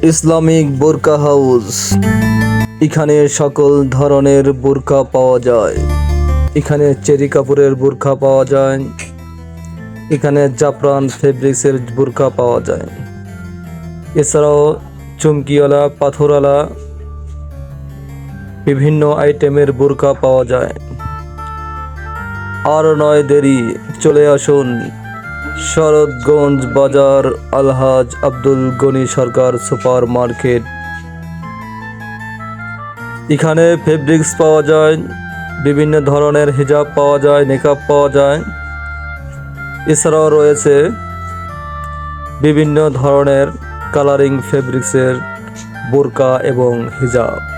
Islamic বোরকা house. এখানে সকল ধরনের বোরকা পাওয়া যায়। এখানে চেরি কাপড়ের বোরকা পাওয়া যায়। এখানে জাফরান ফেব্রিক্সের বোরকা পাওয়া যায়। এছাড়াও চুমকিওয়ালা, পাথরওয়ালা বিভিন্ন আইটেমের বোরকা পাওয়া যায়। আর নয় দেরি, চলে আসুন শরৎগঞ্জ বাজার, আলহাজ আব্দুল গনি সরকার সুপার মার্কেট। এখানে ফেব্রিক্স পাওয়া যায়, বিভিন্ন ধরনের হিজাব পাওয়া যায়, নেকাব পাওয়া যায়। এছাড়াও রয়েছে বিভিন্ন ধরনের কালারিং ফেব্রিক্সের বোরকা এবং হিজাব।